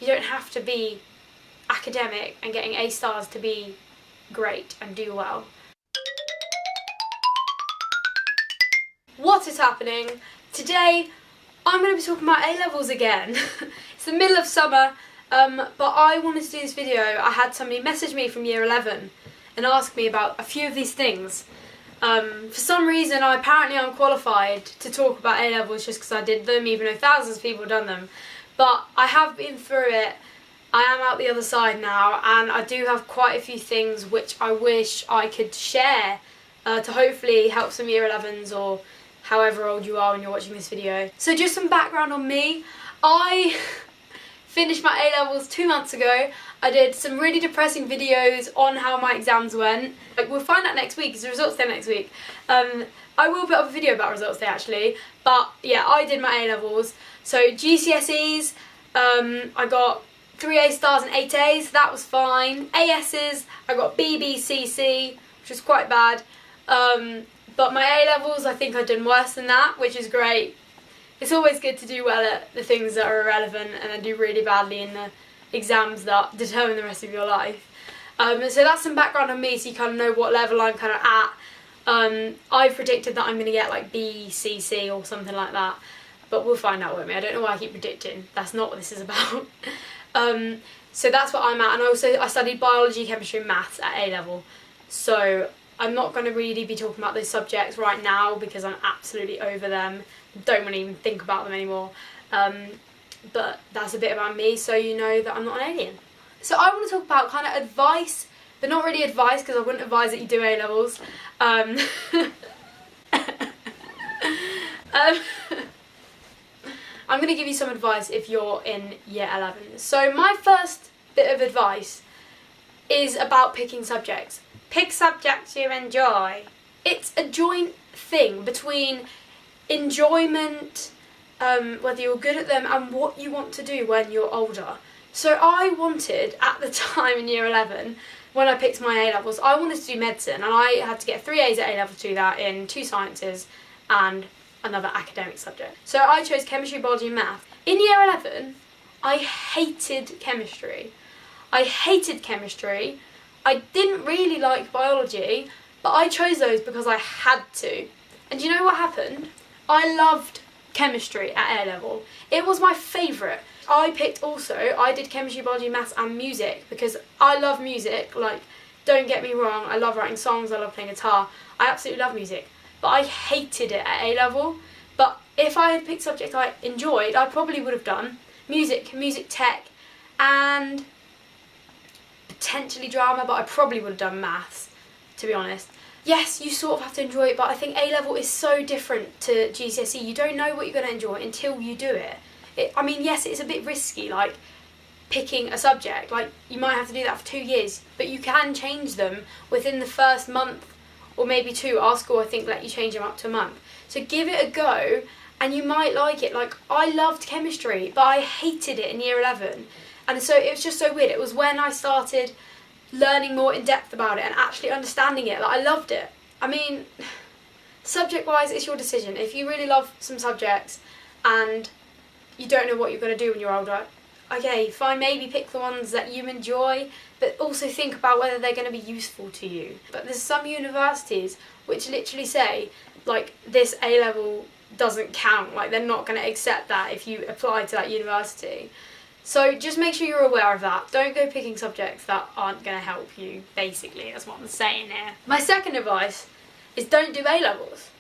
You don't have to be academic and getting A stars to be great and do well. What is happening? Today I'm going to be talking about A-levels again. It's the middle of summer, but I wanted to do this video. I had somebody message me from year 11 and ask me about a few of these things. For some reason apparently I'm qualified to talk about A-levels just because I did them, even though thousands of people have done them. But I have been through it. I am out the other side now, and I do have quite a few things which I wish I could share to hopefully help some year 11s or however old you are when you're watching this video. So just some background on me. I finished my A-levels 2 months ago. I did some really depressing videos on how my exams went. We'll find out next week, because the results day next week. I will put up a video about results day actually, but yeah, I did my A-levels. So GCSEs, I got 3 A stars and 8 A's, that was fine. AS's, I got B, B, C, C, which was quite bad. But my A-levels, I think I've done worse than that, which is great. It's always good to do well at the things that are irrelevant and then do really badly in the exams that determine the rest of your life. So that's some background on me, so you kind of know what level I'm kind of at. I've predicted that I'm going to get like B, C, C or something like that. But we'll find out, won't we? I don't know why I keep predicting. That's not what this is about. So that's what I'm at, and I studied biology, chemistry and maths at A-level. So I'm not going to really be talking about those subjects right now because I'm absolutely over them. Don't want to even think about them anymore. But that's a bit about me, so you know that I'm not an alien. So I want to talk about kind of advice, but not really advice because I wouldn't advise that you do A-levels. I'm going to give you some advice if you're in year 11. So my first bit of advice is about picking subjects. Pick subjects you enjoy. It's a joint thing between enjoyment, whether you're good at them, and what you want to do when you're older. So I wanted, at the time in year 11, when I picked my A-levels, I wanted to do medicine, and I had to get 3 A's at A-level to do that in 2 sciences and another academic subject. So I chose chemistry, biology and math. In year 11, I hated chemistry. I hated chemistry. I didn't really like biology, but I chose those because I had to. And do you know what happened? I loved chemistry at A-level. It was my favourite. I did chemistry, biology, maths and music because I love music. Like, don't get me wrong, I love writing songs, I love playing guitar. I absolutely love music. But I hated it at A-level. But if I had picked subjects I enjoyed, I probably would have done music, music tech, and potentially drama, but I probably would have done maths, to be honest. Yes, you sort of have to enjoy it, but I think A-level is so different to GCSE. You don't know what you're going to enjoy until you do it. I mean, yes, it's a bit risky, like picking a subject. Like, you might have to do that for 2 years, but you can change them within the first month or maybe 2. Our school, I think, let you change them up to a month. So give it a go, and you might like it. Like, I loved chemistry, but I hated it in year 11. And so it was just so weird. It was when I started learning more in depth about it and actually understanding it that I loved it. I mean, subject-wise, it's your decision. If you really love some subjects and you don't know what you're going to do when you're older, okay, fine, maybe pick the ones that you enjoy, but also think about whether they're going to be useful to you. But there's some universities which literally say, like, this A-level doesn't count. Like, they're not going to accept that if you apply to that university. So just make sure you're aware of that. Don't go picking subjects that aren't going to help you, basically. That's what I'm saying here. My second advice is don't do A-levels.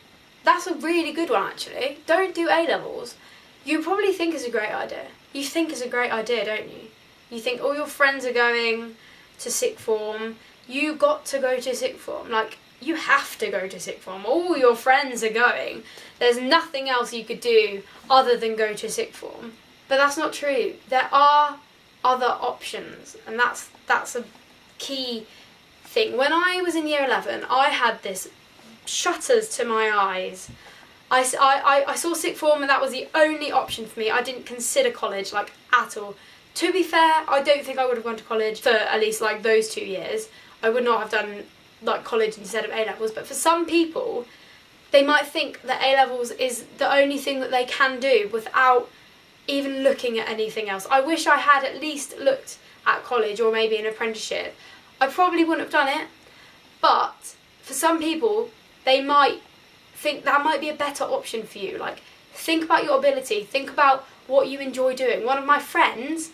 That's a really good one, actually. Don't do A-levels. You probably think it's a great idea. You think it's a great idea, don't you? You think all your friends are going to sixth form. You got to go to sixth form. Like, you have to go to sixth form. All your friends are going. There's nothing else you could do other than go to sixth form. But that's not true. There are other options, and that's a key thing. When I was in year 11, I had this shutters to my eyes. I saw sixth form, and that was the only option for me. I didn't consider college, like, at all. To be fair, I don't think I would have gone to college for at least, like, those 2 years. I would not have done, like, college instead of A-levels. But for some people, they might think that A-levels is the only thing that they can do without even looking at anything else. I wish I had at least looked at college or maybe an apprenticeship. I probably wouldn't have done it, but for some people, they might think that might be a better option for you. Like, think about your ability, think about what you enjoy doing. One of my friends,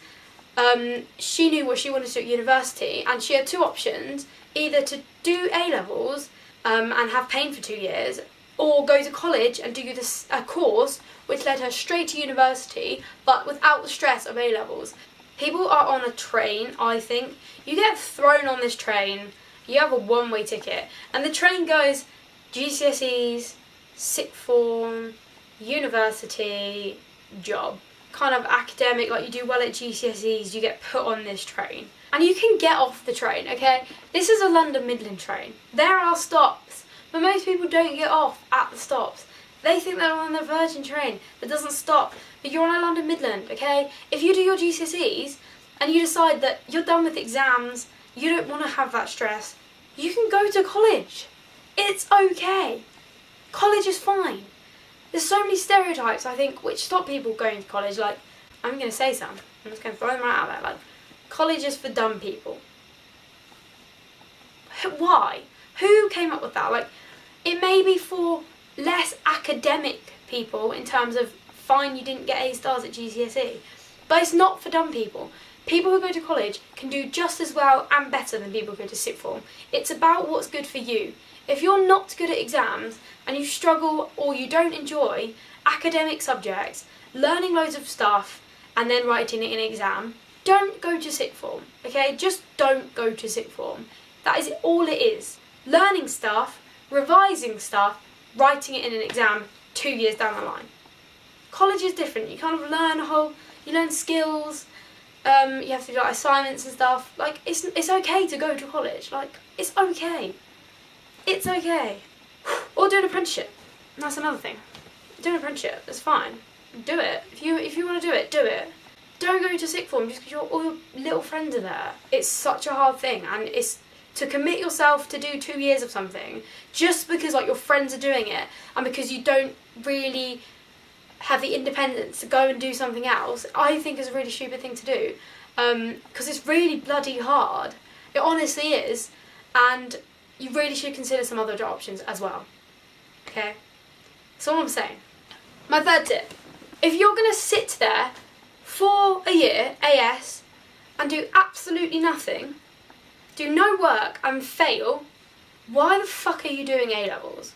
she knew what she wanted to do at university, and she had two options: either to do A-levels and have pain for 2 years, or go to college and do a course which led her straight to university, but without the stress of A-levels. People are on a train, I think. You get thrown on this train, you have a one-way ticket, and the train goes GCSEs, sixth form, university, job. Kind of academic, like you do well at GCSEs, you get put on this train. And you can get off the train, okay? This is a London Midland train. There are stops, but most people don't get off at the stops. They think they're on the Virgin train that doesn't stop, but you're on a London Midland, okay? If you do your GCSEs and you decide that you're done with exams, you don't want to have that stress, you can go to college. It's okay. College is fine. There's so many stereotypes, I think, which stop people going to college. Like, I'm going to say some. I'm just going to throw them right out there. Like, college is for dumb people. Why? Who came up with that? Like, it may be for less academic people in terms of, fine, you didn't get A stars at GCSE, but it's not for dumb people. People who go to college can do just as well and better than people who go to sixth form. It's about what's good for you. If you're not good at exams and you struggle or you don't enjoy academic subjects, learning loads of stuff and then writing it in an exam, don't go to sixth form, okay? Just don't go to sixth form. That is all it is. Learning stuff, revising stuff, writing it in an exam 2 years down the line. College is different. You kind of learn you learn skills, you have to do like assignments and stuff. Like, it's okay to go to college. Like, it's okay. It's okay. Or do an apprenticeship. That's another thing. Do an apprenticeship. It's fine. Do it. If you want to do it, do it. Don't go to sixth form just because all your little friends are there. It's such a hard thing, and it's to commit yourself to do 2 years of something just because like your friends are doing it and because you don't really have the independence to go and do something else, I think is a really stupid thing to do, because it's really bloody hard. It honestly is, and you really should consider some other options as well. Okay? That's all I'm saying. My third tip: if you're going to sit there for a year, AS, and do absolutely nothing, do no work and fail, why the fuck are you doing A-levels?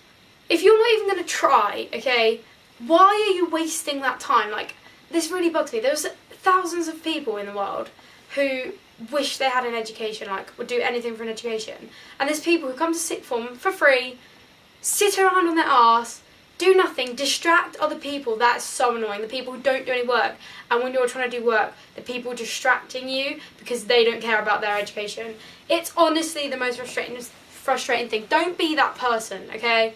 If you're not even going to try, okay, why are you wasting that time? Like, this really bugs me. There's thousands of people in the world who wish they had an education, like, would do anything for an education. And there's people who come to sixth form for free, sit around on their arse, do nothing, distract other people. That's so annoying. The people who don't do any work, and when you're trying to do work, the people distracting you because they don't care about their education. It's honestly the most frustrating thing. Don't be that person, okay?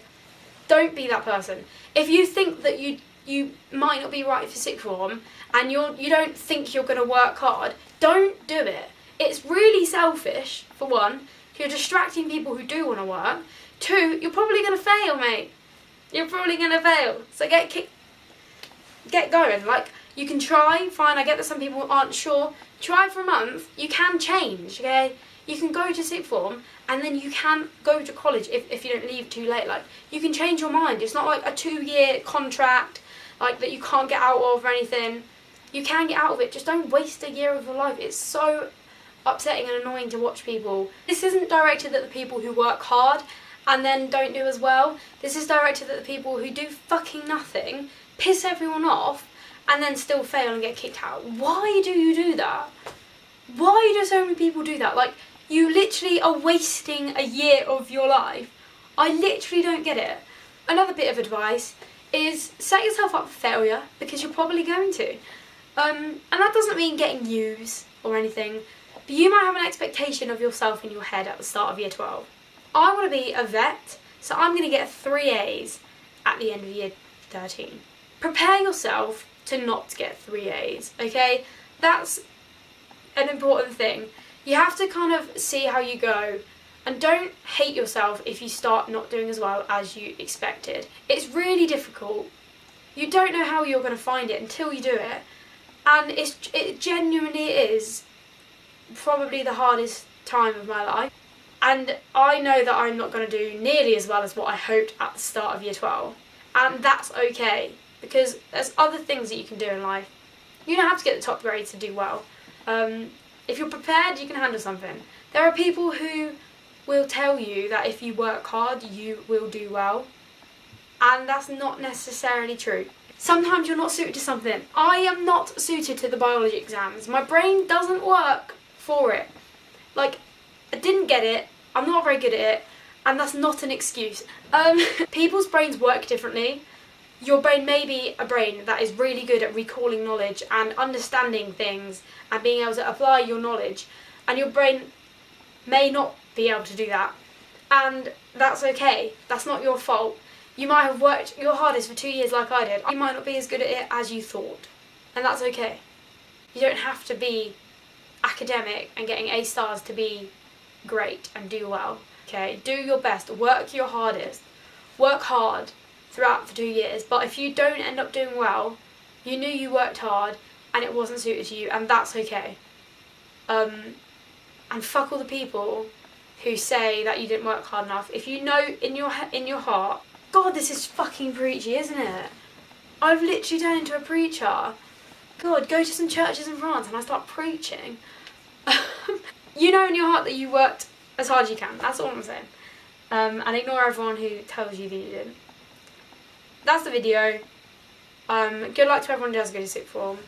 Don't be that person. If you think that you might not be right for sixth form and you don't think you're going to work hard, don't do it. It's really selfish, for one. You're distracting people who do want to work. Two, you're probably going to fail, mate. You're probably going to fail. So get going. Like, you can try. Fine, I get that some people aren't sure. Try for a month. You can change, okay? You can go to sixth form and then you can go to college if you don't leave too late. Like, you can change your mind. It's not like a 2-year contract, like, that you can't get out of or anything. You can get out of it. Just don't waste a year of your life. It's so upsetting and annoying to watch people. This isn't directed at the people who work hard and then don't do as well. This is directed at the people who do fucking nothing, piss everyone off, and then still fail and get kicked out. Why do you do that? Why do so many people do that? Like, you literally are wasting a year of your life. I literally don't get it. Another bit of advice is set yourself up for failure, because you're probably going to. And that doesn't mean getting U's or anything, but you might have an expectation of yourself in your head at the start of year 12. I want to be a vet, so I'm going to get 3 A's at the end of year 13. Prepare yourself to not get 3 A's, okay? That's an important thing. You have to kind of see how you go, and don't hate yourself if you start not doing as well as you expected. It's really difficult. You don't know how you're going to find it until you do it, And it genuinely is probably the hardest time of my life. And I know that I'm not going to do nearly as well as what I hoped at the start of year 12. And that's okay, because there's other things that you can do in life. You don't have to get the top grade to do well. If you're prepared, you can handle something. There are people who will tell you that if you work hard, you will do well. And that's not necessarily true. Sometimes you're not suited to something. I am not suited to the biology exams. My brain doesn't work for it. Like, I didn't get it, I'm not very good at it, and that's not an excuse. People's brains work differently. Your brain may be a brain that is really good at recalling knowledge and understanding things and being able to apply your knowledge, and your brain may not be able to do that. And that's okay. That's not your fault. You might have worked your hardest for 2 years like I did. You might not be as good at it as you thought. And that's okay. You don't have to be academic and getting A stars to be great and do well. Okay, do your best, work your hardest, work hard throughout the 2 years, but if you don't end up doing well, you knew you worked hard and it wasn't suited to you, and that's okay. And fuck all the people who say that you didn't work hard enough. If you know in your heart, God, this is fucking preachy, isn't it? I've literally turned into a preacher. God, go to some churches in France and I start preaching. You know in your heart that you worked as hard as you can. That's all I'm saying. And ignore everyone who tells you that you didn't. That's the video. Good luck to everyone who does go to sixth form.